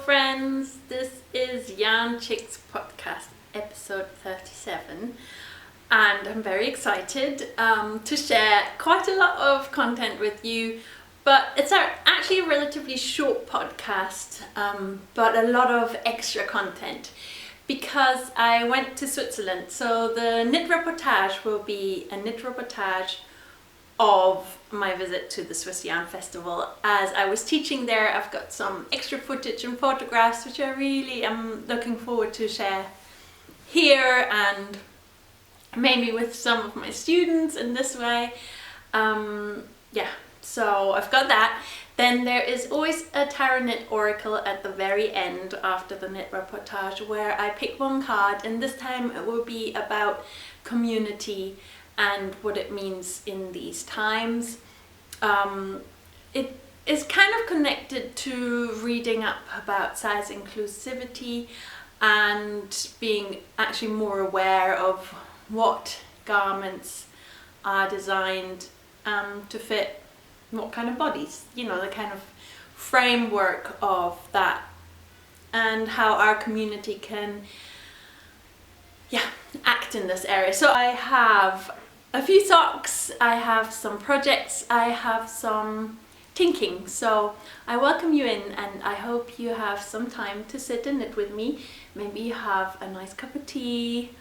friends, this is Yarnchix Podcast episode 37 and I'm very excited to share quite a lot of content with you, but it's actually a relatively short podcast, but a lot of extra content because I went to Switzerland. So the knit reportage will be a knit reportage of my visit to the Swiss Yarn Festival. As I was teaching there, I've got some extra footage and photographs which I really am looking forward to share here and maybe with some of my students in this way. So I've got that. Then there is always a tarot knit oracle at the very end after the knit reportage where I pick one card, and this time it will be about community and what it means in these times. It is kind of connected to reading up about size-inclusivity and being actually more aware of what garments are designed to fit what kind of bodies, you know, the kind of framework of that, and how our community can act in this area. So I have a few socks, I have some projects, I have some tinking. So I welcome you in and I hope you have some time to sit and knit with me. Maybe you have a nice cup of tea,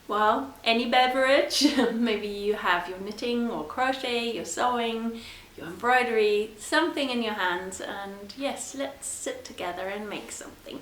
well, any beverage. Maybe you have your knitting or crochet, your sewing, your embroidery, something in your hands, and yes, let's sit together and make something.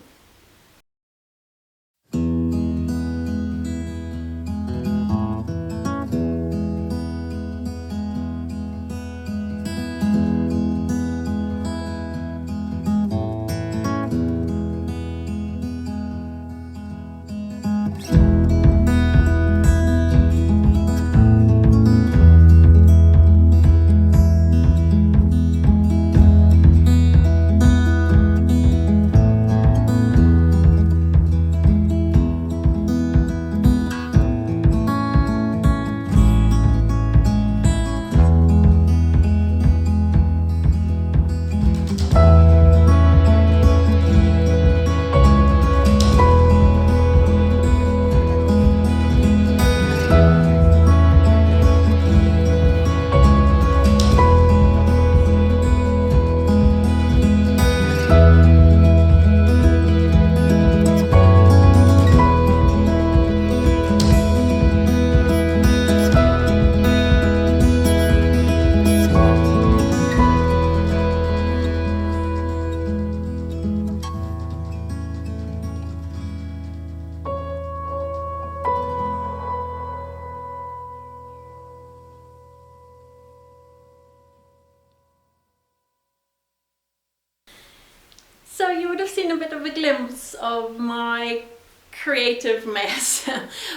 So you would have seen a bit of a glimpse of my creative mess.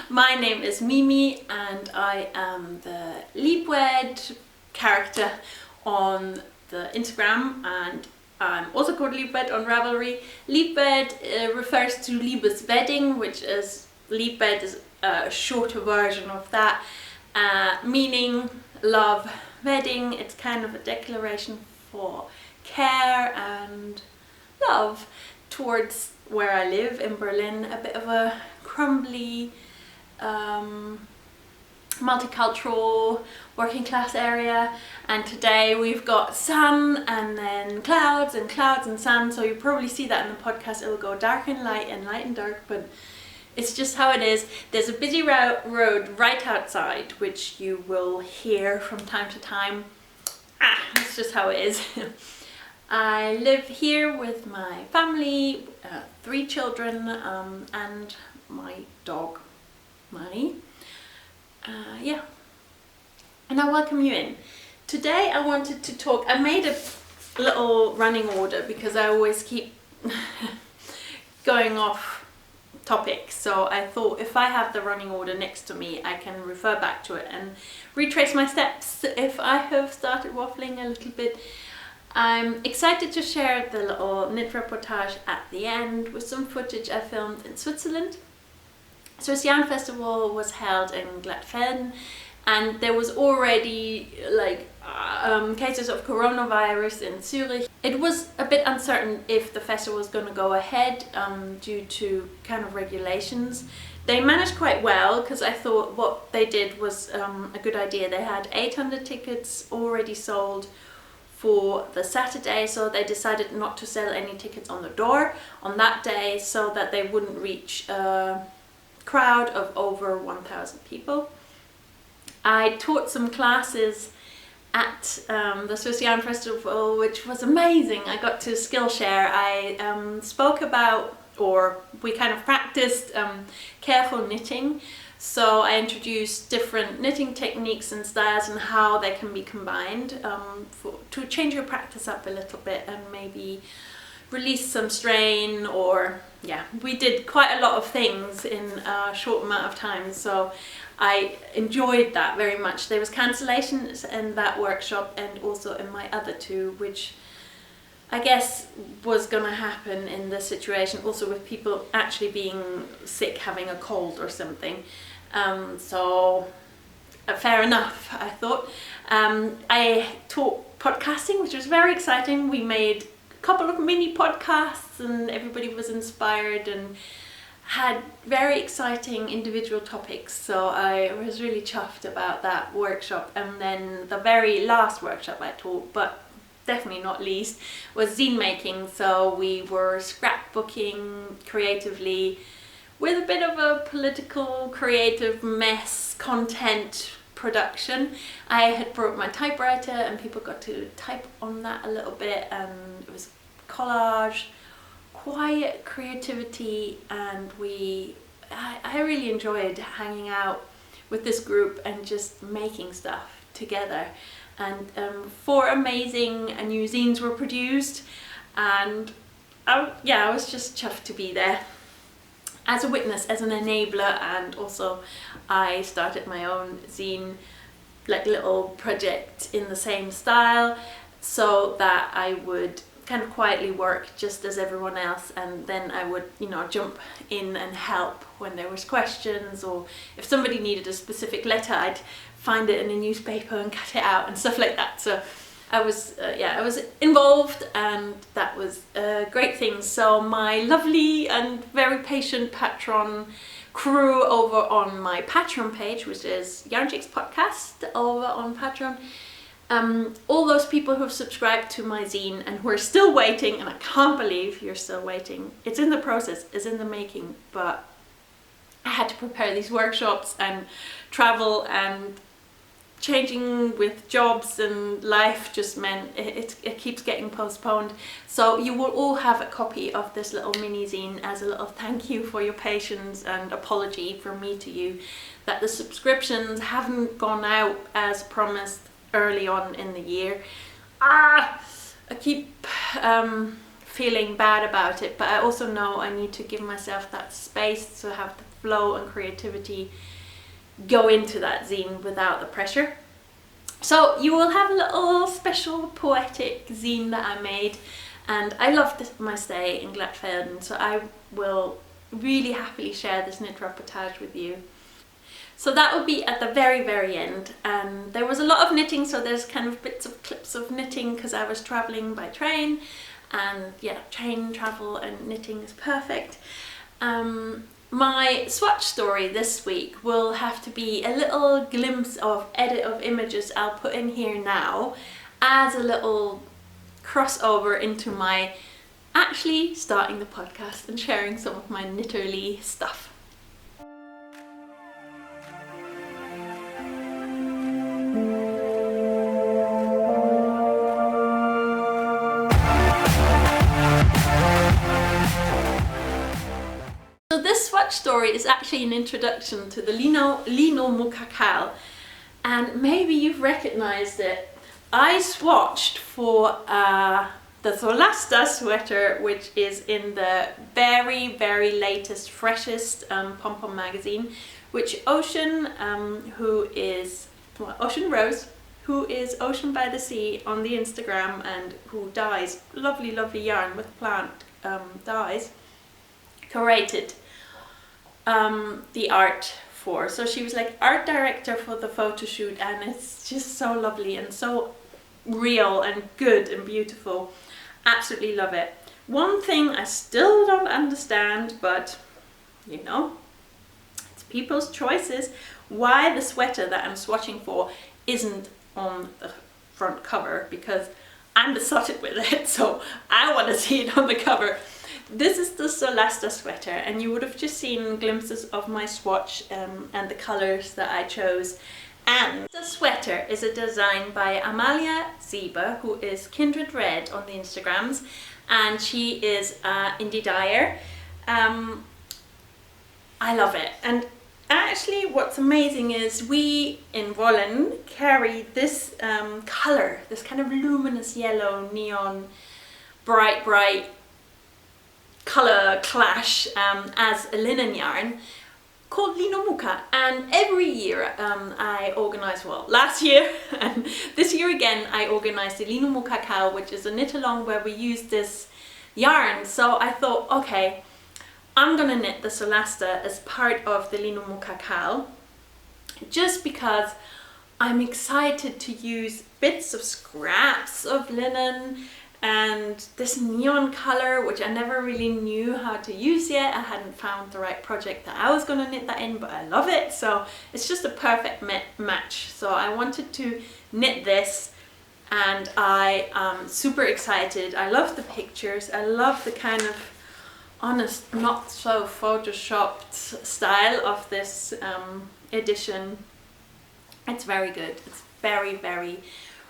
My name is Mimi and I am the Liebwed character on the Instagram, and I'm also called Liebwed on Ravelry. Liebwed refers to Liebeswedding, which is, Liebwed is a shorter version of that, meaning love wedding. It's kind of a declaration for care and love towards where I live in Berlin, a bit of a crumbly, multicultural working class area, and today we've got sun and then clouds and clouds and sun, so you probably see that in the podcast. It will go dark and light and dark, but it's just how it is. There's a busy road right outside which you will hear from time to time. It's just how it is. I live here with my family, 3 children, and my dog, Money. And I welcome you in. Today I wanted to talk, I made a little running order because I always keep going off topic. So I thought if I have the running order next to me, I can refer back to it and retrace my steps if I have started waffling a little bit. I'm excited to share the little knit reportage at the end with some footage I filmed in Switzerland. Swiss Yarn Festival was held in Glatfelden and there was already like cases of coronavirus in Zurich. It was a bit uncertain if the festival was going to go ahead due to kind of regulations. They managed quite well, because I thought what they did was a good idea. They had 800 tickets already sold for the Saturday, so they decided not to sell any tickets on the door on that day, so that they wouldn't reach a crowd of over 1,000 people. I taught some classes at the Swiss Yarn Festival, which was amazing. I got to Skillshare. I spoke about, or we kind of practiced careful knitting. So I introduced different knitting techniques and styles and how they can be combined to change your practice up a little bit and maybe release some strain, or yeah, we did quite a lot of things in a short amount of time. So I enjoyed that very much. There was cancellations in that workshop and also in my other two, which I guess was going to happen in this situation, also with people actually being sick, having a cold or something. So fair enough, I thought. I taught podcasting, which was very exciting. We made a couple of mini podcasts and everybody was inspired and had very exciting individual topics, so I was really chuffed about that workshop. And then the very last workshop I taught, but definitely not least, was zine making. So we were scrapbooking creatively with a bit of a political creative mess content production. I had brought my typewriter and people got to type on that a little bit, and it was collage, quiet creativity, and I really enjoyed hanging out with this group and just making stuff together. And 4 amazing new zines were produced, and I was just chuffed to be there as a witness, as an enabler. And also I started my own zine, like little project in the same style, so that I would kind of quietly work just as everyone else, and then I would, jump in and help when there was questions, or if somebody needed a specific letter, I'd find it in a newspaper and cut it out and stuff like that. So I was involved, and that was a great thing. So my lovely and very patient Patreon crew over on my Patreon page, which is Yarnchix Podcast over on Patreon, all those people who've subscribed to my zine and who are still waiting, and I can't believe you're still waiting. It's in the process, it's in the making, but I had to prepare these workshops and travel, and changing with jobs and life just meant it keeps getting postponed. So you will all have a copy of this little mini zine as a little thank you for your patience, and apology from me to you that the subscriptions haven't gone out as promised early on in the year. I keep feeling bad about it, but I also know I need to give myself that space to have the flow and creativity go into that zine without the pressure. So you will have a little special poetic zine that I made, and I loved my stay in Glatfelden, so I will really happily share this knit reportage with you. So that will be at the very, very end. And there was a lot of knitting, so there's kind of bits of clips of knitting because I was traveling by train, and yeah, train travel and knitting is perfect. My swatch story this week will have to be a little glimpse of edit of images I'll put in here now as a little crossover into my actually starting the podcast and sharing some of my knitterly stuff. So this swatch story is actually an introduction to the linomukakal, and maybe you've recognized it. I swatched for the Celesta sweater, which is in the very, very latest, freshest pom-pom magazine, which Ocean, Ocean Rose, who is Ocean by the Sea on the Instagram, and who dyes lovely, lovely yarn with plant dyes, curated the art for. So she was like art director for the photo shoot, and it's just so lovely and so real and good and beautiful. Absolutely love it. One thing I still don't understand, but you know, it's people's choices, why the sweater that I'm swatching for isn't on the front cover, because I'm besotted with it, so I want to see it on the cover. This is the Celesta sweater, and you would have just seen glimpses of my swatch and the colors that I chose. And the sweater is a design by Amalia Ziba, who is Kindred Red on the Instagrams, and she is indie dyer. I love it. And actually what's amazing is we in Vollen carry this color, this kind of luminous yellow, neon, bright color clash as a linen yarn called Lino Mooka. And every year I organize, well, last year and this year again, I organized the linomukakal, which is a knit along where we use this yarn. So I thought, okay, I'm gonna knit the Celesta as part of the linomukakal, just because I'm excited to use bits of scraps of linen and this neon color, which I never really knew how to use yet. I hadn't found the right project that I was gonna knit that in, but I love it. So it's just a perfect match. So I wanted to knit this, and I am super excited. I love the pictures. I love the kind of honest, not so photoshopped style of this edition. It's very good. It's very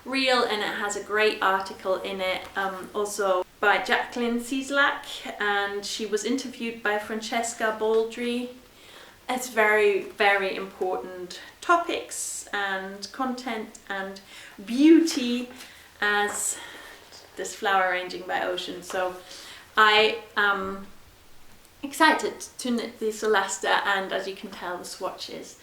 real, and it has a great article in it, also by Jacqueline Cieslak, and she was interviewed by Francesca Baldry. It's very important topics and content and beauty as this flower arranging by Ocean. So I am excited to knit the Celesta, and as you can tell, the swatch is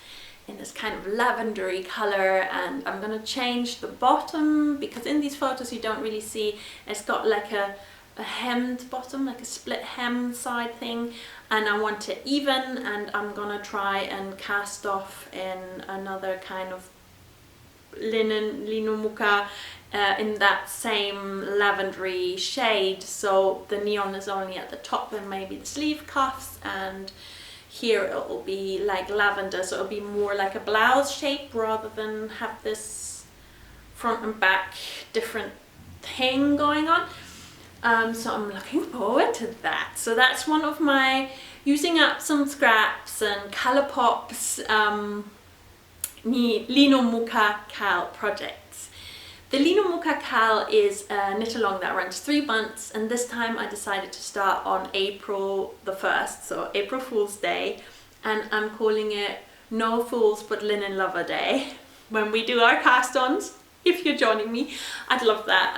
in this kind of lavendery color, and I'm gonna change the bottom because in these photos you don't really see, it's got like a hemmed bottom, like a split hem side thing, and I want it even, and I'm gonna try and cast off in another kind of Lino Mooka in that same lavendery shade, so the neon is only at the top and maybe the sleeve cuffs, and here it will be like lavender, so it'll be more like a blouse shape rather than have this front and back different thing going on. So I'm looking forward to that. So that's one of my using up some scraps and colour pops linomukakal projects. The linomukakal is a knit along that runs 3 months, and this time I decided to start on April the 1st, so April Fool's Day, and I'm calling it No Fools But Linen Lover Day when we do our cast-ons. If you're joining me, I'd love that.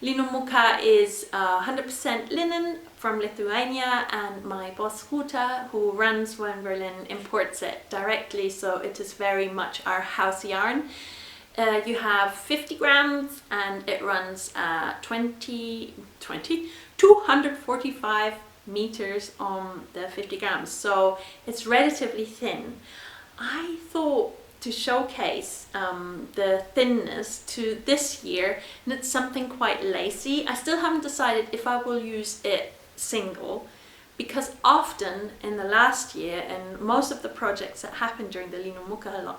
Lino Mooka is 100% linen from Lithuania, and my boss Ruta, who runs Vollen Berlin, imports it directly, so it is very much our house yarn. You have 50 grams and it runs 245 meters on the 50 grams, so it's relatively thin. I thought to showcase the thinness to this year, and it's something quite lacy. I still haven't decided if I will use it single, because often in the last year and most of the projects that happened during the linomukakal,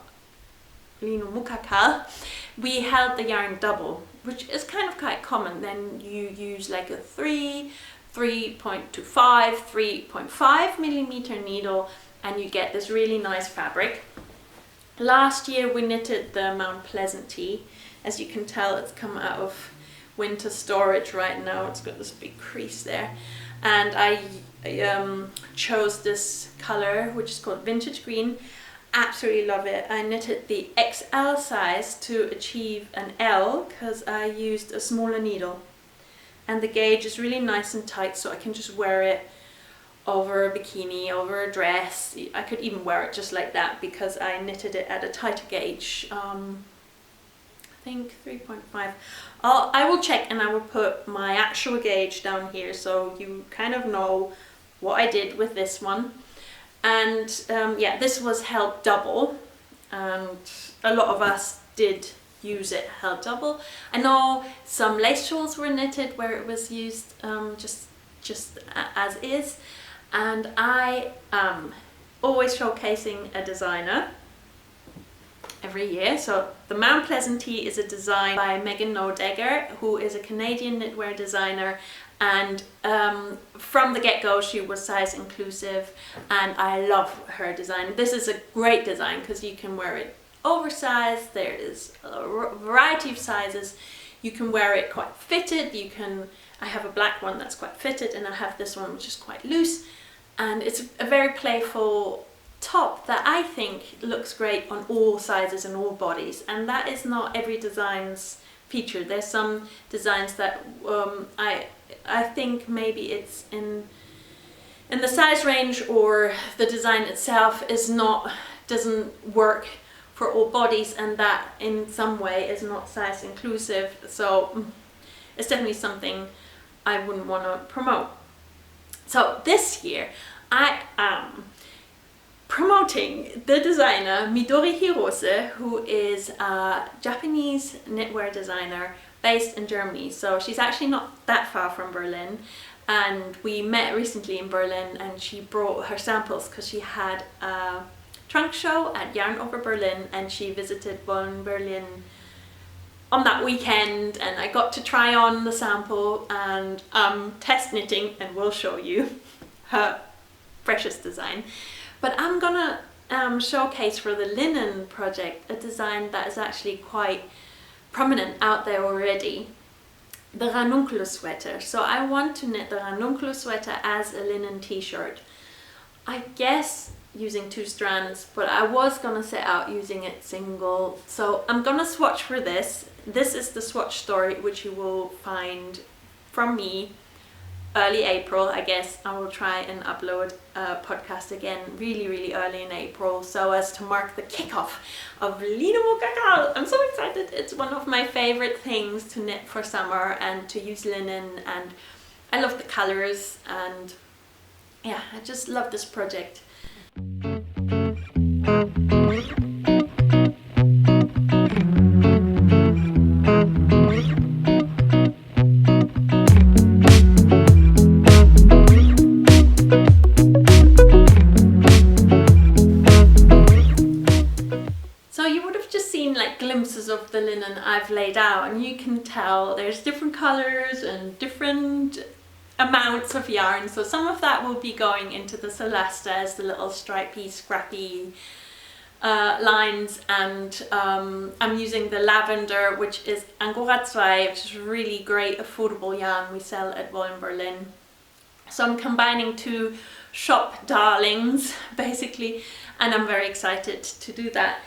we held the yarn double, which is kind of quite common. Then you use like a 3.25, 3.5 millimeter needle, and you get this really nice fabric. Last year we knitted the Mount Pleasant tee. As you can tell, it's come out of winter storage right now. It's got this big crease there, and I chose this color, which is called Vintage Green. Absolutely love it. I knitted the XL size to achieve an L because I used a smaller needle, and the gauge is really nice and tight, so I can just wear it over a bikini, over a dress. I could even wear it just like that because I knitted it at a tighter gauge. I think 3.5. I will check, and I will put my actual gauge down here so you kind of know what I did with this one. And yeah, this was held double, and a lot of us did use it held double. I know some lace shawls were knitted where it was used just as is, and I am always showcasing a designer every year. So the Mount Pleasant Tee is a design by Megan Nodegger, who is a Canadian knitwear designer, and from the get-go she was size inclusive, and I love her design. This is a great design because you can wear it oversized, there is a variety of sizes, you can wear it quite fitted, I have a black one that's quite fitted, and I have this one which is quite loose, and it's a very playful top that I think looks great on all sizes and all bodies, and that is not every design's feature. There's some designs that I think maybe it's in the size range, or the design itself doesn't work for all bodies, and that in some way is not size inclusive. So it's definitely something I wouldn't want to promote. So this year I am promoting the designer Midori Hirose, who is a Japanese knitwear designer based in Germany. So she's actually not that far from Berlin, and we met recently in Berlin, and she brought her samples because she had a trunk show at Yarn Over Berlin, and she visited Bonn, Berlin on that weekend, and I got to try on the sample, and test knitting, and we'll show you her precious design. But I'm gonna showcase for the linen project a design that is actually quite prominent out there already, the ranunculus sweater. So I want to knit the ranunculus sweater as a linen t-shirt, I guess using 2 strands, but I was gonna set out using it single. So I'm gonna swatch for this. This is the swatch story, which you will find from me early April. I guess I will try and upload a podcast again really early in April, so as to mark the kickoff of linomukakal. I'm so excited. It's one of my favorite things to knit for summer and to use linen, and I love the colors, and yeah, I just love this project. Glimpses of the linen I've laid out, and you can tell there's different colors and different amounts of yarn. So some of that will be going into the Celesta as the little stripy, scrappy lines, and I'm using the lavender, which is Angora 2, which is really great affordable yarn we sell at Woll in Berlin. So I'm combining 2 shop darlings basically, and I'm very excited to do that.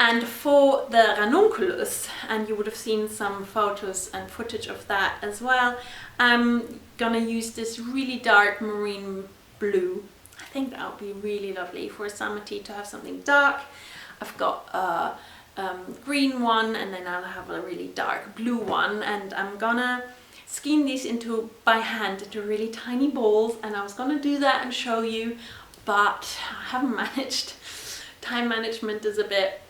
And for the ranunculus, and you would have seen some photos and footage of that as well, I'm gonna use this really dark marine blue. I think that would be really lovely for a summer tea, to have something dark. I've got a green one, and then I'll have a really dark blue one, and I'm gonna skein these by hand into really tiny balls, and I was gonna do that and show you, but I haven't managed. Time management is a bit,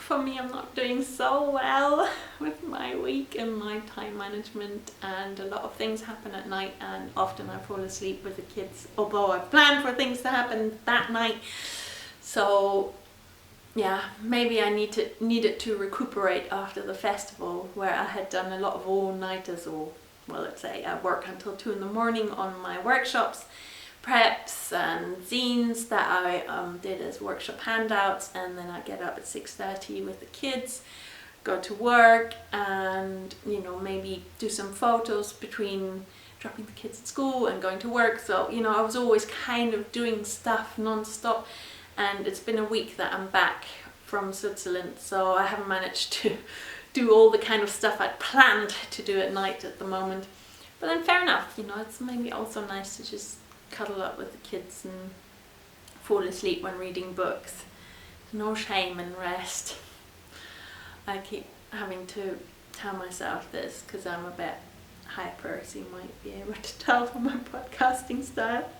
for me, I'm not doing so well with my week and my time management, and a lot of things happen at night, and often I fall asleep with the kids, although I plan for things to happen that night. So yeah, maybe I needed to recuperate after the festival, where I had done a lot of all-nighters, or well, let's say I work until 2 in the morning on my workshops, preps and zines that I did as workshop handouts, and then I get up at 6:30 with the kids, go to work, and maybe do some photos between dropping the kids at school and going to work. So I was always kind of doing stuff non-stop, and it's been a week that I'm back from Switzerland, so I haven't managed to do all the kind of stuff I'd planned to do at night at the moment. But then fair enough, it's maybe also nice to just cuddle up with the kids and fall asleep when reading books. No shame in rest. I keep having to tell myself this because I'm a bit hyper, as you might be able to tell from my podcasting style.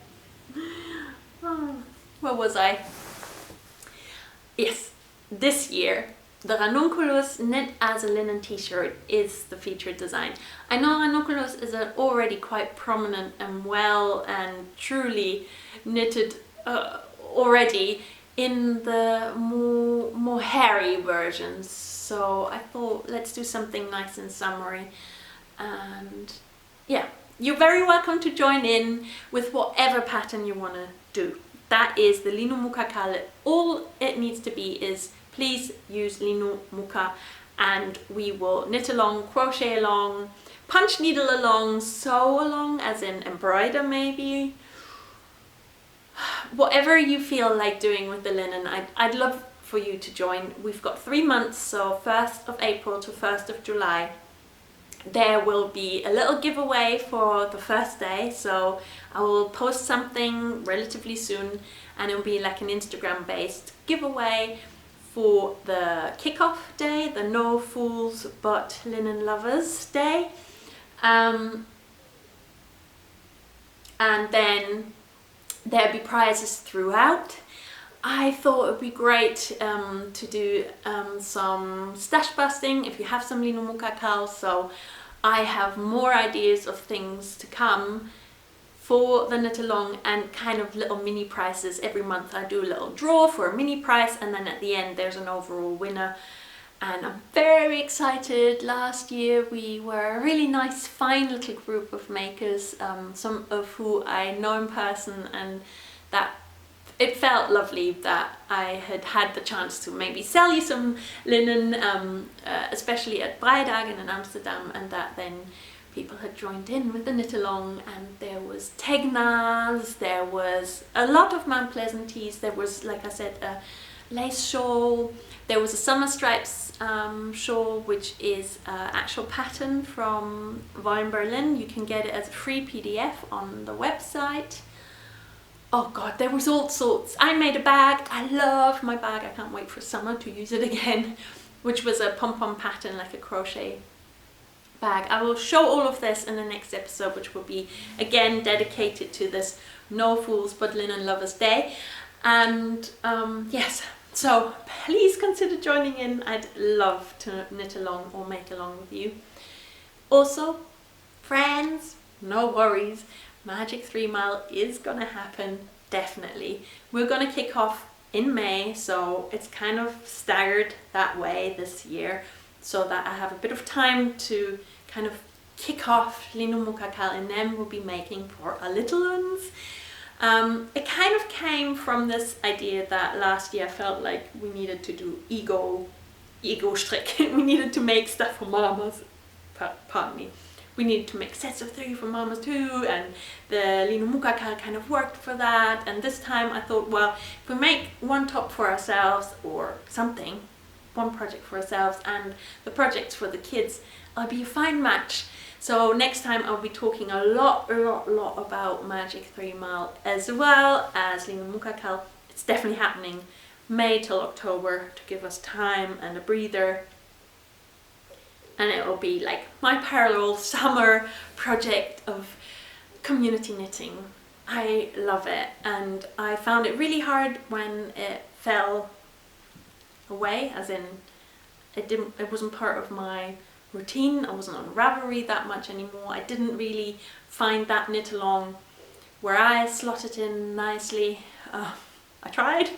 Oh. Where was I? Yes, this year the ranunculus knit as a linen t-shirt is the featured design. I know ranunculus is already quite prominent and well and truly knitted already in the more hairy versions, so I thought let's do something nice and summery. And yeah, you're very welcome to join in with whatever pattern you want to do. That is the linomukakal. All it needs to be is please use Lino Mooka, and we will knit along, crochet along, punch needle along, sew along, as in embroider maybe. Whatever you feel like doing with the linen, I'd love for you to join. We've got 3 months, so 1st of April to 1st of July. There will be a little giveaway for the first day, so I will post something relatively soon, and it'll be like an Instagram based giveaway for the kickoff day, the No Fools But Linen Lovers Day. And then there'll be prizes throughout. I thought it would be great to do some stash busting if you have some linomukakal, so I have more ideas of things to come for the knit along and kind of little mini prizes. Every month I do a little draw for a mini prize, and then at the end there's an overall winner. And I'm very excited. Last year we were a really nice, fine little group of makers, some of who I know in person, and that it felt lovely that I had the chance to maybe sell you some linen, especially at Breidagen in Amsterdam, and that then people had joined in with the knit along, and there was tegnas, there was a lot of Mount Pleasanties, there was, like I said, a lace shawl, there was a summer stripes shawl, which is an actual pattern from Wolln Berlin. You can get it as a free PDF on the website. Oh god, there was all sorts. I made a bag. I love my bag. I can't wait for summer to use it again, which was a pom-pom pattern, like a crochet bag. I will show all of this in the next episode, which will be again dedicated to this No Fools But Linen Lovers Day. And yes, so please consider joining in. I'd love to knit along or make along with you. Also, friends, no worries. Magic 3 Mile is gonna happen, definitely. We're gonna kick off in May, so it's kind of staggered that way this year, so that I have a bit of time to kind of kick off linomukakal, and then we'll be making for our little ones. It kind of came from this idea that last year I felt like we needed to do ego strick. We needed to make stuff for mamas, pardon me. We needed to make sets of 3 for mamas too, and the linomukakal kind of worked for that. And this time I thought, well, if we make one top for ourselves or something, one project for ourselves and the projects for the kids, it'll be a fine match. So next time I'll be talking a lot about Magic 3 Mile as well as linomukakal. It's definitely happening May till October to give us time and a breather. And it will be like my parallel summer project of community knitting. I love it, and I found it really hard when it fell away, as in it wasn't part of my routine. I wasn't on Ravelry that much anymore. I didn't really find that knit along where I slot it in nicely. I tried,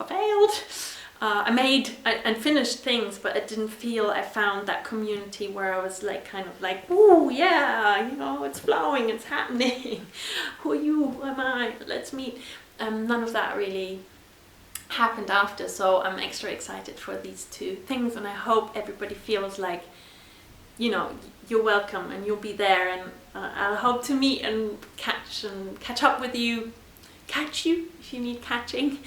I failed. I made and finished things, but it didn't feel, I found that community where I was like, kind of like, ooh, yeah, you know, it's flowing, it's happening. Who are you? Who am I? Let's meet. None of that really happened after, so I'm extra excited for these 2 things, and I hope everybody feels like, you know, you're welcome and you'll be there, and I'll hope to meet and catch up with you, catch you if you need catching.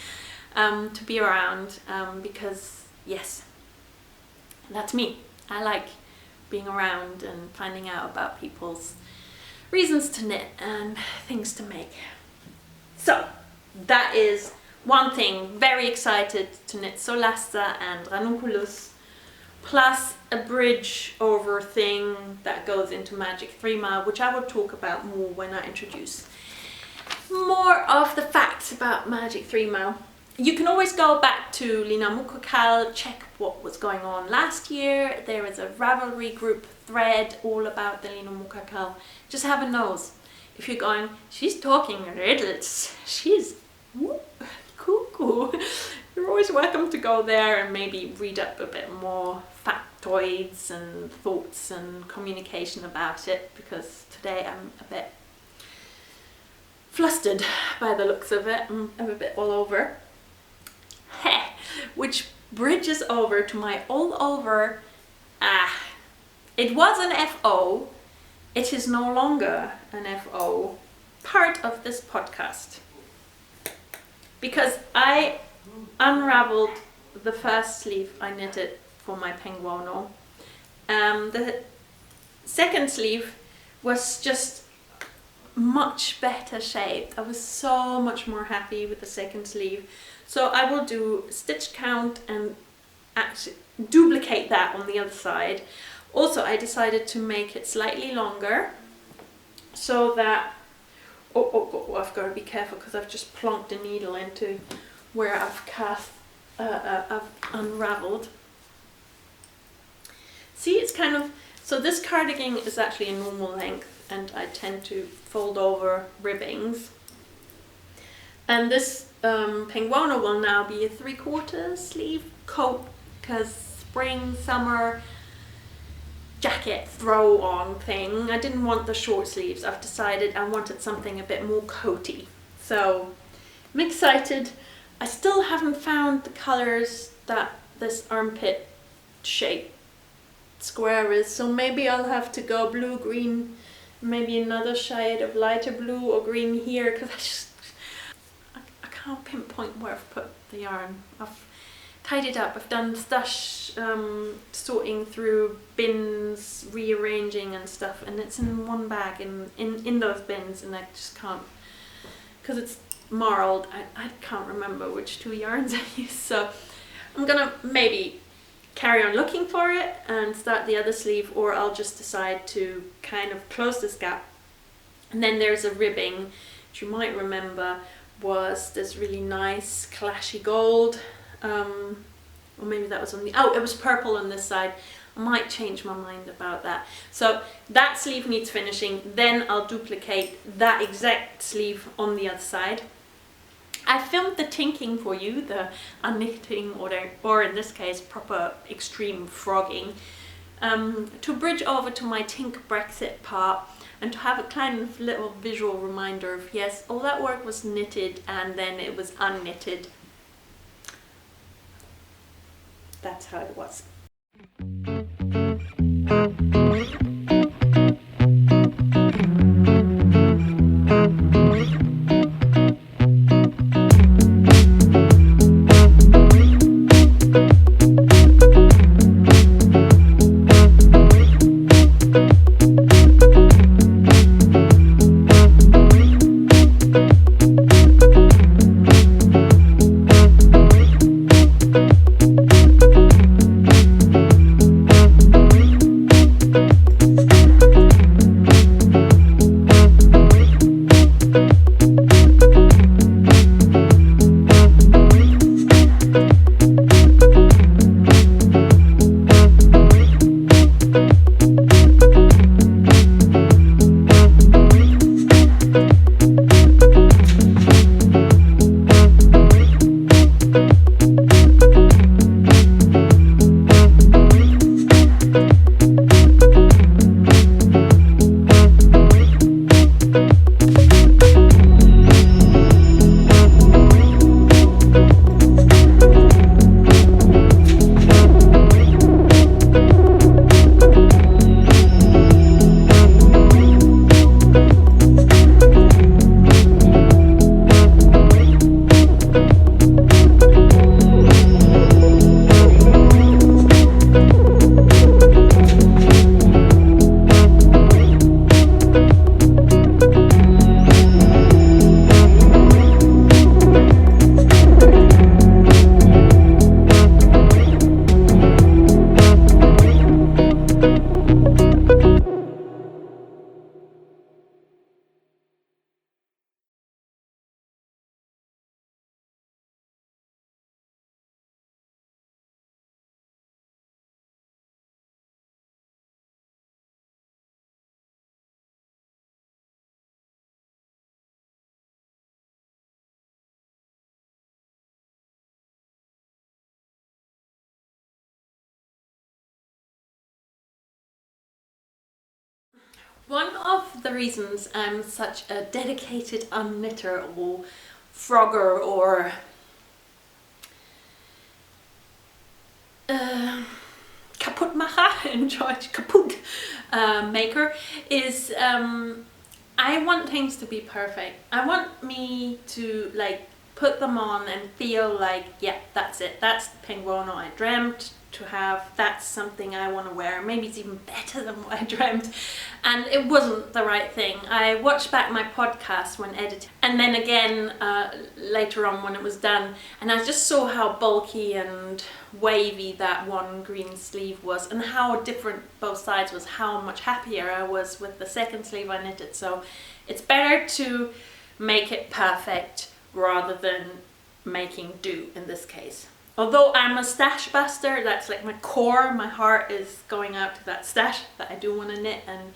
To be around, because yes, that's me. I like being around and finding out about people's reasons to knit and things to make. So that is one thing. Very excited to knit Celesta and ranunculus, plus a bridge over thing that goes into Magic 3 Mile, which I will talk about more when I introduce more of the facts about Magic 3 Mile. You can always go back to linomukakal, check what was going on last year. There is a Ravelry group thread all about the linomukakal. Just have a nose. If you're going, she's talking riddles, she's cuckoo, you're always welcome to go there and maybe read up a bit more factoids and thoughts and communication about it, because today I'm a bit flustered by the looks of it. I'm a bit all over. Which bridges over to my all over. It was an FO. It is no longer an FO part of this podcast, because I unraveled the first sleeve I knitted for my PENGUONO. The second sleeve was just much better shaped. I was so much more happy with the second sleeve. So I will do stitch count and actually duplicate that on the other side. Also, I decided to make it slightly longer so that, I've got to be careful because I've just plonked a needle into where I've I've unraveled. See, it's kind of, so this cardigan is actually a normal length, and I tend to fold over ribbings. And this PENGUONO will now be a 3/4 sleeve coat, because spring, summer, jacket throw on thing. I didn't want the short sleeves. I've decided I wanted something a bit more coaty. So I'm excited. I still haven't found the colors that this armpit shape square is, so maybe I'll have to go blue, green, maybe another shade of lighter blue or green here, because I can't pinpoint where I've put the yarn. I've tied it up, I've done stash sorting through bins, rearranging and stuff, and it's in one bag in those bins, and I just can't, because it's marled, I can't remember which two yarns I use. So I'm gonna maybe carry on looking for it and start the other sleeve, or I'll just decide to kind of close this gap. And then there's a ribbing, which you might remember was this really nice clashy gold, or maybe that was on the, it was purple on this side. I might change my mind about that. So that sleeve needs finishing, then I'll duplicate that exact sleeve on the other side. I filmed the tinking for you, the unknitting, or in this case proper extreme frogging, to bridge over to my Tink Brexit part, and to have a kind of little visual reminder of, yes, all that work was knitted and then it was unknitted. That's how it was. One of the reasons I'm such a dedicated unknitter or frogger or kaputmacher in George, kaput maker, is I want things to be perfect. I want me to like put them on and feel like, yeah, that's it. That's the PENGUONO I dreamt to have. That's something I want to wear. Maybe it's even better than what I dreamt. And it wasn't the right thing. I watched back my podcast when editing, and then again later on when it was done, and I just saw how bulky and wavy that one green sleeve was, and how different both sides was, how much happier I was with the second sleeve I knitted. So it's better to make it perfect rather than making do in this case. Although I'm a stash buster, that's like my core, my heart is going out to that stash that I do want to knit and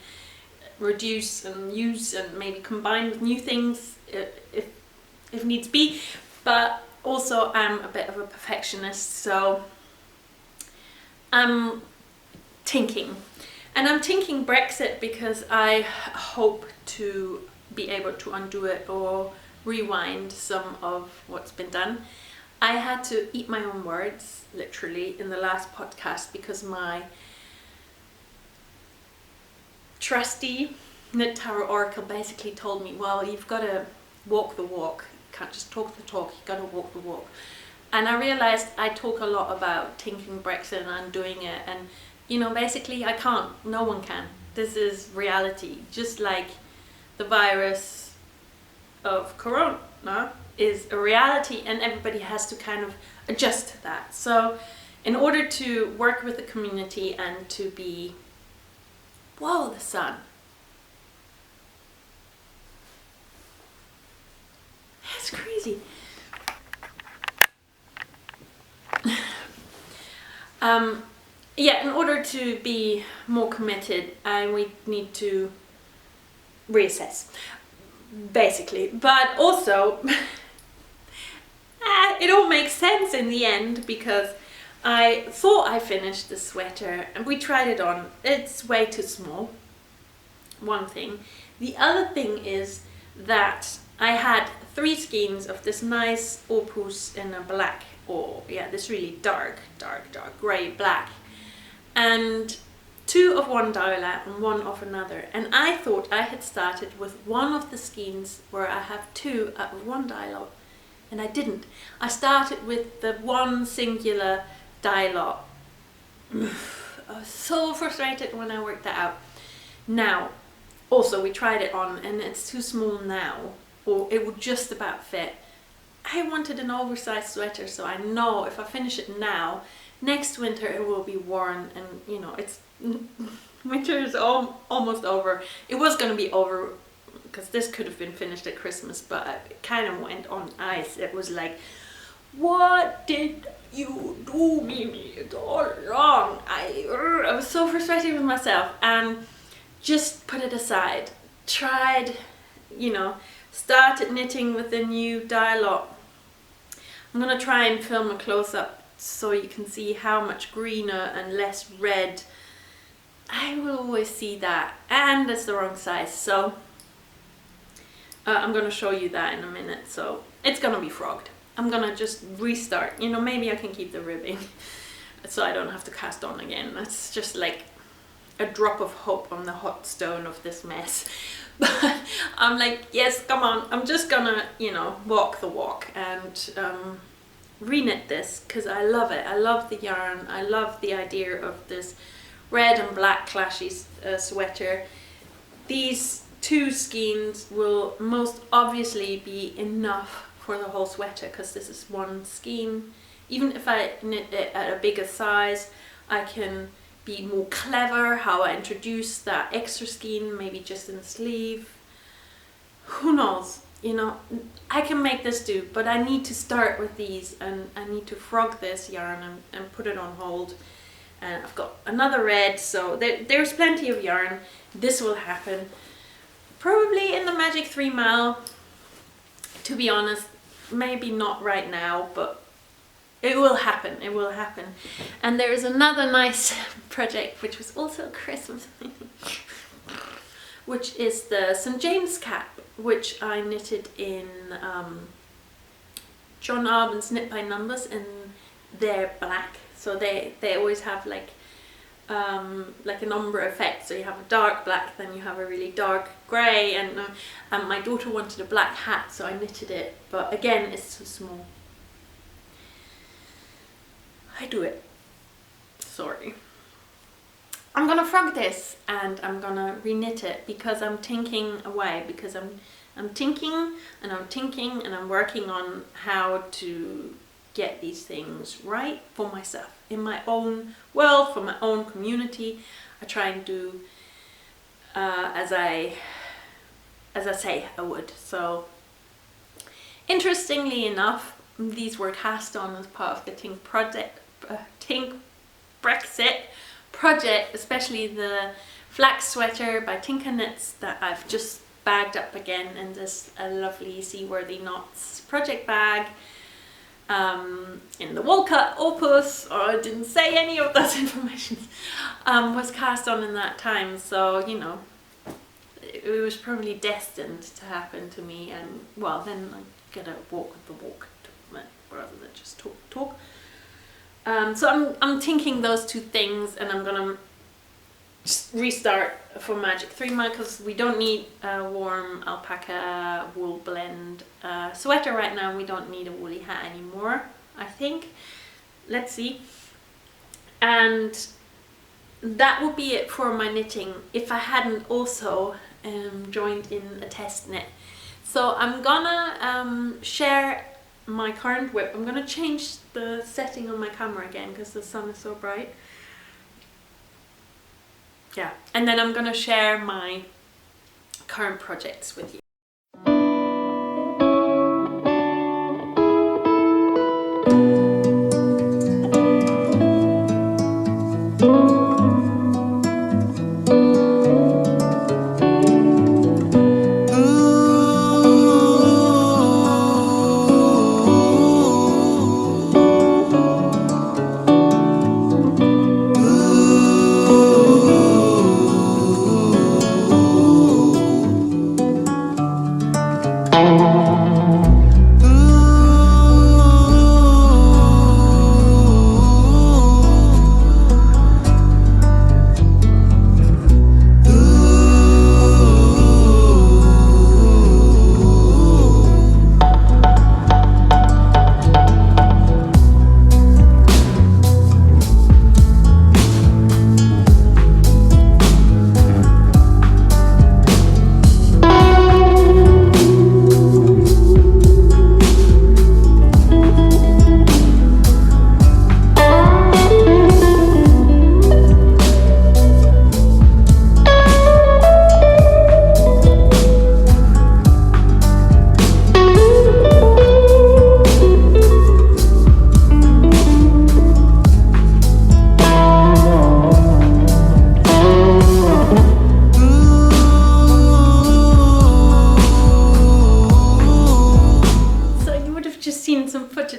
reduce and use and maybe combine with new things if needs be. But also I'm a bit of a perfectionist, so I'm tinking. And I'm tinking Brexit because I hope to be able to undo it or rewind some of what's been done. I had to eat my own words, literally, in the last podcast because my trusty Knit Tarot Oracle basically told me, well, you've got to walk the walk. You can't just talk the talk, you've got to walk the walk. And I realized I talk a lot about tinking Brexit and undoing it, and you know, basically I can't, no one can. This is reality. Just like the virus of Corona is a reality, and everybody has to kind of adjust to that. So in order to work with the community and to be, whoa, the sun. That's crazy. Yeah, in order to be more committed, we need to reassess, basically. But also, it all makes sense in the end, because I thought I finished the sweater and we tried it on. It's way too small, one thing. The other thing is that I had 3 skeins of this nice opus in a black, or yeah, this really dark grey black, and 2 of one dial and 1 of another. And I thought I had started with one of the skeins where I have 2 out of one dial, and I didn't. I started with the one singular dial. I was so frustrated when I worked that out. Now, also we tried it on and it's too small now, or it would just about fit. I wanted an oversized sweater, so I know if I finish it now, next winter it will be worn, and you know, it's winter is almost over. It was going to be over because this could have been finished at Christmas, but it kind of went on ice. It was like, what did you do, Mimi? It's all wrong. I was so frustrated with myself and just put it aside. Tried, you know, started knitting with the new dial. I'm gonna try and film a close-up so you can see how much greener and less red. I will always see that, and it's the wrong size, so I'm gonna show you that in a minute. So it's gonna be frogged. I'm gonna just restart, you know, maybe I can keep the ribbing so I don't have to cast on again. That's just like a drop of hope on the hot stone of this mess. But I'm like, yes, come on, I'm just gonna, you know, walk the walk and reknit this because I love it. I love the yarn. I love the idea of this red and black clashy sweater. These 2 skeins will most obviously be enough for the whole sweater because this is one skein. Even if I knit it at a bigger size, I can be more clever how I introduce that extra skein, maybe just in the sleeve. Who knows? You know, I can make this do, but I need to start with these, and I need to frog this yarn and put it on hold. And I've got another red, so there's plenty of yarn. This will happen probably in the magic 3 mile, to be honest. Maybe not right now, but it will happen, it will happen. And there is another nice project which was also Christmas which is the St. James cap, which I knitted in John Arbon's Knit by Numbers, and they're black. So they always have like an ombre effect. So you have a dark black, then you have a really dark grey, and my daughter wanted a black hat, so I knitted it. But again, it's too small. I do it. Sorry. I'm gonna frog this and I'm gonna reknit it because I'm tinking away, because I'm tinking and I'm tinking and I'm working on how to get these things right for myself, in my own world, for my own community. I try and do as I say I would. So interestingly enough, these were cast on as part of the Tink Brexit project, especially the flax sweater by Knits that I've just bagged up again in this lovely Seaworthy Knots project bag. In the Woolcut Opus, or I didn't say any of those information, was cast on in that time, so you know, it was probably destined to happen to me. And well, then I gotta walk the walk rather than just talk. So I'm tinking those two things, and I'm gonna just restart for Magic 3 Month because we don't need a warm alpaca wool blend sweater right now. We don't need a woolly hat anymore, I think. Let's see. And that would be it for my knitting if I hadn't also joined in a test knit. So I'm gonna share my current whip. I'm gonna change the setting on my camera again because the sun is so bright. Yeah, and then I'm gonna share my current projects with you.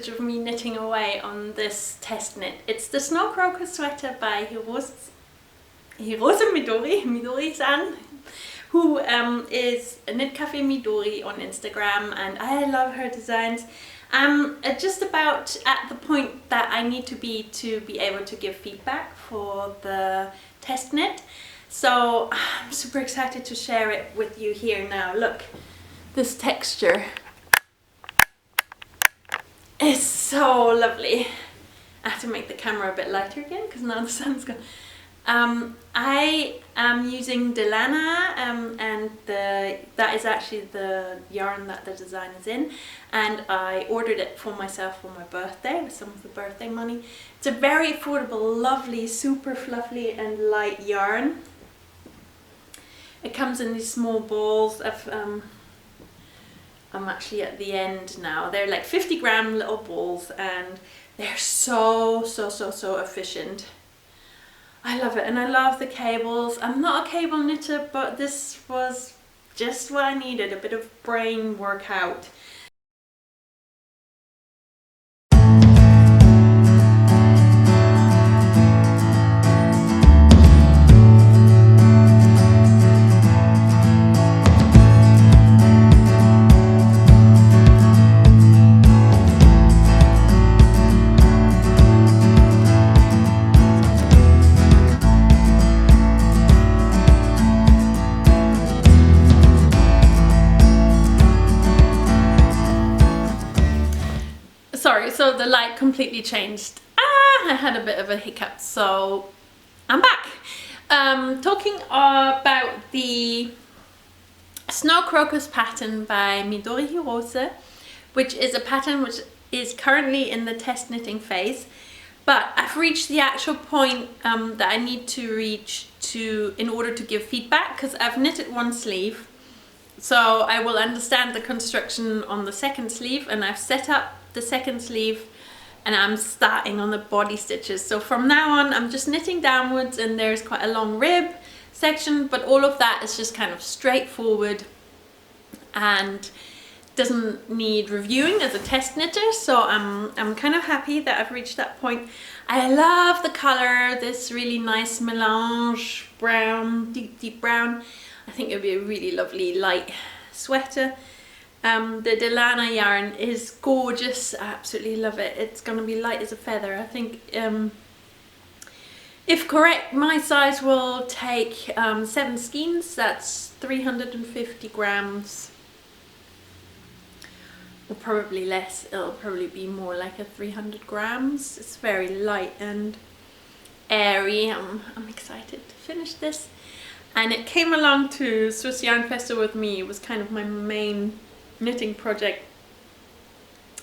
Of me knitting away on this test knit. It's the Snow Crocus sweater by Hirose Midori-san, who is Knit Cafe Midori on Instagram, and I love her designs. I'm just about at the point that I need to be able to give feedback for the test knit. So I'm super excited to share it with you here now. Look, this texture is so lovely. I have to make the camera a bit lighter again because now the sun's gone. I am using Delana, and that is actually the yarn that the design is in, and I ordered it for myself for my birthday with some of the birthday money. It's a very affordable, lovely, super fluffy and light yarn. It comes in these small balls of I'm actually at the end now. They're like 50-gram little balls, and they're so efficient. I love it, and I love the cables. I'm not a cable knitter, but this was just what I needed, a bit of brain workout. so the light completely changed. I had a bit of a hiccup, so I'm back. Talking about the Snow Crocus pattern by Midori Hirose, which is a pattern which is currently in the test knitting phase, but I've reached the actual point that I need to reach in order to give feedback, because I've knitted one sleeve, so I will understand the construction on the second sleeve, and I've set up the second sleeve and I'm starting on the body stitches. So from now on I'm just knitting downwards, and there's quite a long rib section, but all of that is just kind of straightforward and doesn't need reviewing as a test knitter. So I'm kind of happy that I've reached that point. I love the color, this really nice melange brown, deep brown. I think it would be a really lovely light sweater. The Delana yarn is gorgeous. I absolutely love it. It's going to be light as a feather. I think, if correct, my size will take 7 skeins. That's 350 grams. Or probably less. It'll probably be more like a 300 grams. It's very light and airy. I'm excited to finish this. And it came along to Swiss Yarn Festival with me. It was kind of my main knitting project,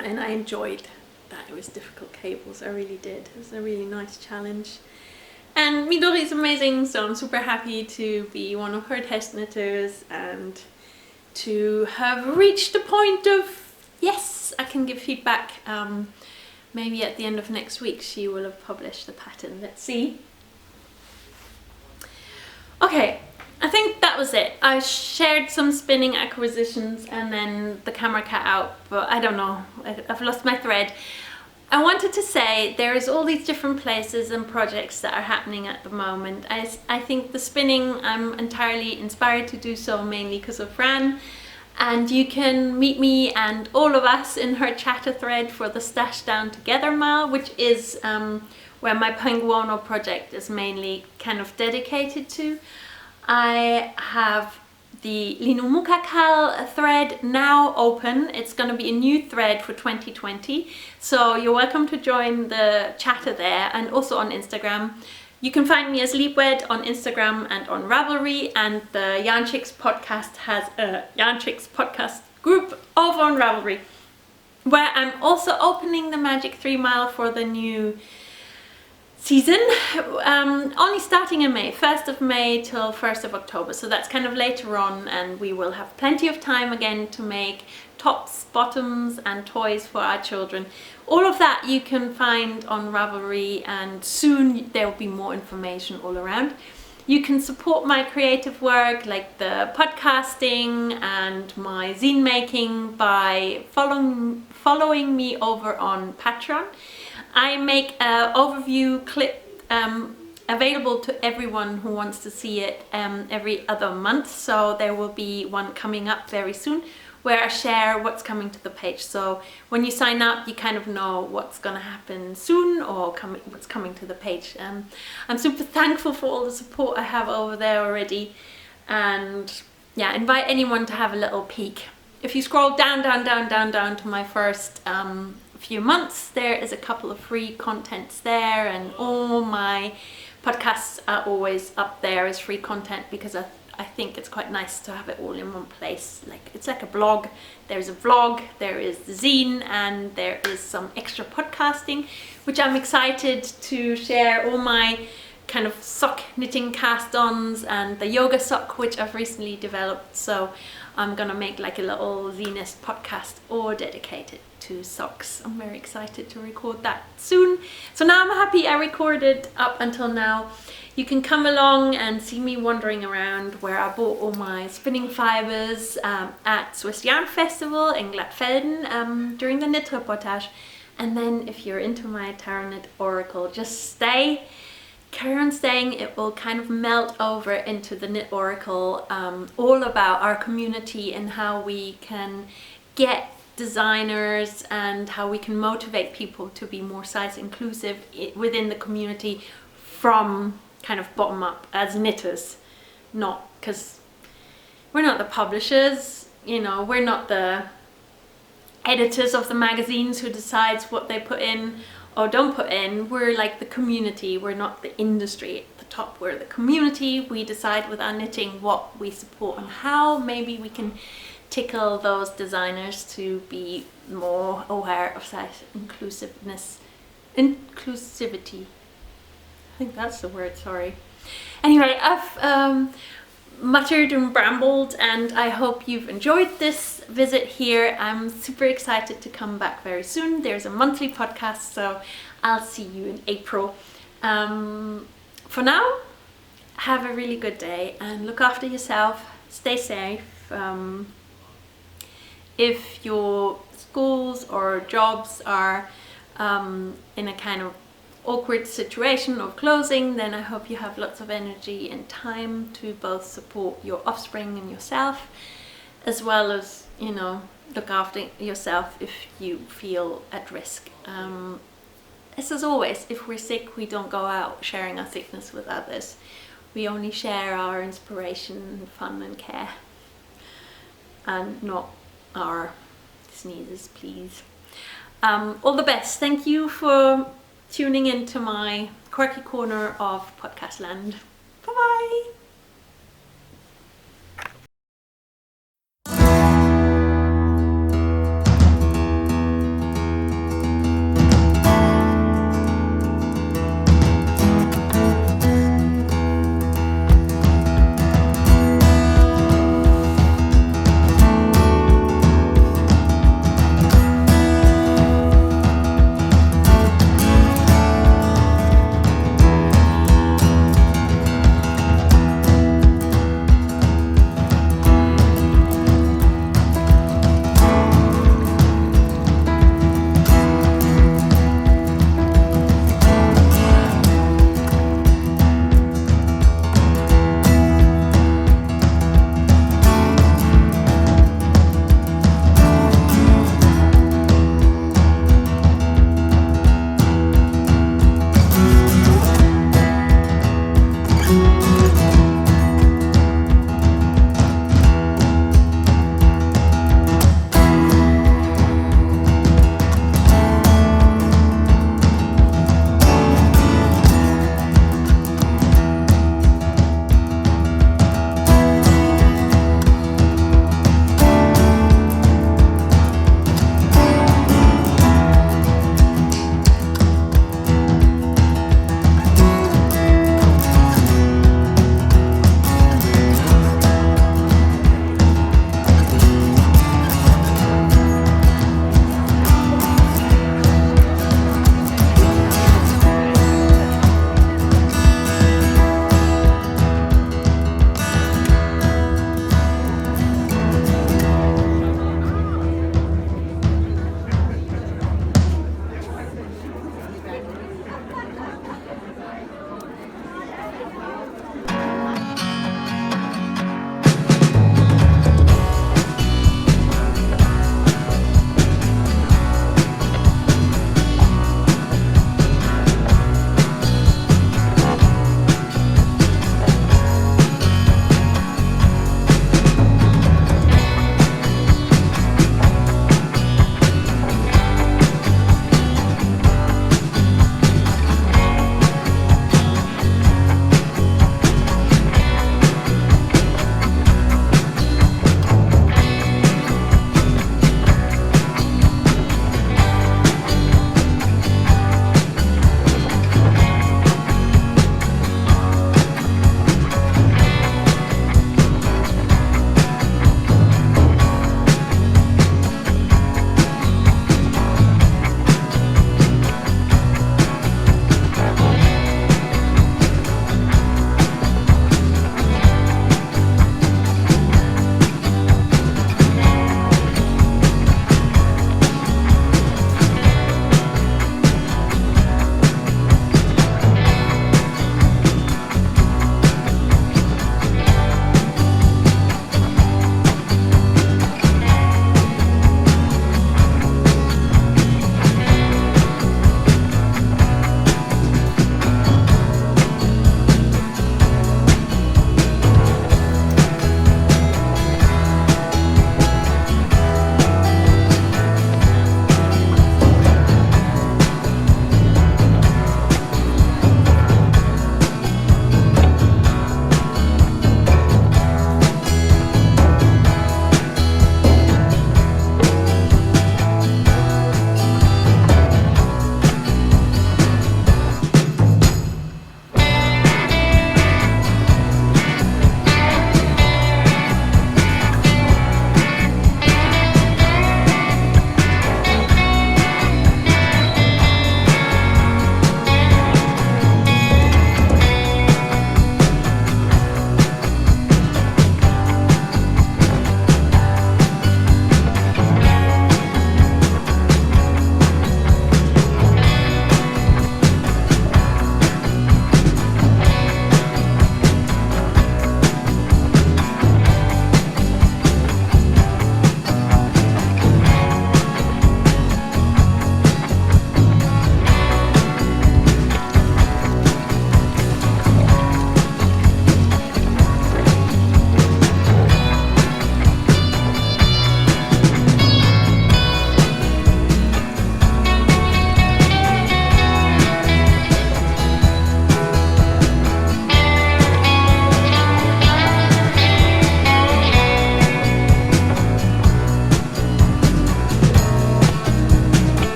and I enjoyed that. It was difficult cables, I really did. It was a really nice challenge, and Midori is amazing, so I'm super happy to be one of her test knitters and to have reached the point of, yes, I can give feedback. Maybe at the end of next week she will have published the pattern. Let's see. Okay, I think that was it. I shared some spinning acquisitions and then the camera cut out, but I don't know, I've lost my thread. I wanted to say there is all these different places and projects that are happening at the moment. I think the spinning, I'm entirely inspired to do so, mainly because of Fran, and you can meet me and all of us in her chatter thread for the Stash Down Together Mile, which is where my PENGUONO project is mainly kind of dedicated to. I have the linomukakal thread now open. It's going to be a new thread for 2020, so you're welcome to join the chatter there, and also on Instagram. You can find me as Leapwed on Instagram and on Ravelry, and the Yarnchix Podcast has a Yarnchix Podcast group over on Ravelry, where I'm also opening the Magic 3 Mile for the new season, only starting in May, 1st of May till 1st of October, so that's kind of later on, and we will have plenty of time again to make tops, bottoms and toys for our children. All of that you can find on Ravelry, and soon there will be more information all around. You can support my creative work like the podcasting and my zine making by following me over on Patreon. I make an overview clip available to everyone who wants to see it every other month, so there will be one coming up very soon where I share what's coming to the page. So when you sign up, you kind of know what's going to happen soon or what's coming to the page. I'm super thankful for all the support I have over there already, and yeah, invite anyone to have a little peek. If you scroll down to my first few months, there is a couple of free contents there, and all my podcasts are always up there as free content, because I think it's quite nice to have it all in one place. Like, it's like a blog. There's a vlog, there is the zine, and there is some extra podcasting, which I'm excited to share. All my kind of sock knitting cast-ons and the yoga sock, which I've recently developed. So I'm gonna make like a little Zenist podcast all dedicated to socks. I'm very excited to record that soon. So now I'm happy I recorded up until now. You can come along and see me wandering around where I bought all my spinning fibers at Swiss Yarn Festival in Gladfelden during the knit reportage. And then if you're into my Tarot Knit Oracle, just stay. Carry on staying. It will kind of melt over into the Knit Oracle, all about our community and how we can get designers and how we can motivate people to be more size inclusive within the community from kind of bottom up as knitters. Not because we're not the publishers, you know, we're not the editors of the magazines who decides what they put in or don't put in. We're like the community, we're not the industry at the top, we're the community. We decide with our knitting what we support and how. Maybe we can tickle those designers to be more aware of size inclusivity. I think that's the word, sorry. Anyway, I've muttered and brambled, and I hope you've enjoyed this visit here. I'm super excited to come back very soon. There's a monthly podcast, so I'll see you in April. For now, have a really good day and look after yourself. Stay safe. If your schools or jobs are in a kind of awkward situation of closing, then I hope you have lots of energy and time to both support your offspring and yourself, as well as, you know, look after yourself if you feel at risk. As always, if we're sick, we don't go out sharing our sickness with others. We only share our inspiration, fun and care, and not our sneezes, please. All the best. Thank you for tuning into my quirky corner of podcast land. Bye bye.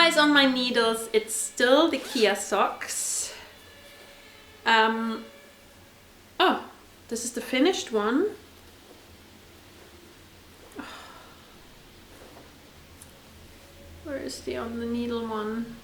Otherwise on my needles it's still the Kia socks. Oh, this is the finished one. Where is the on the needle one?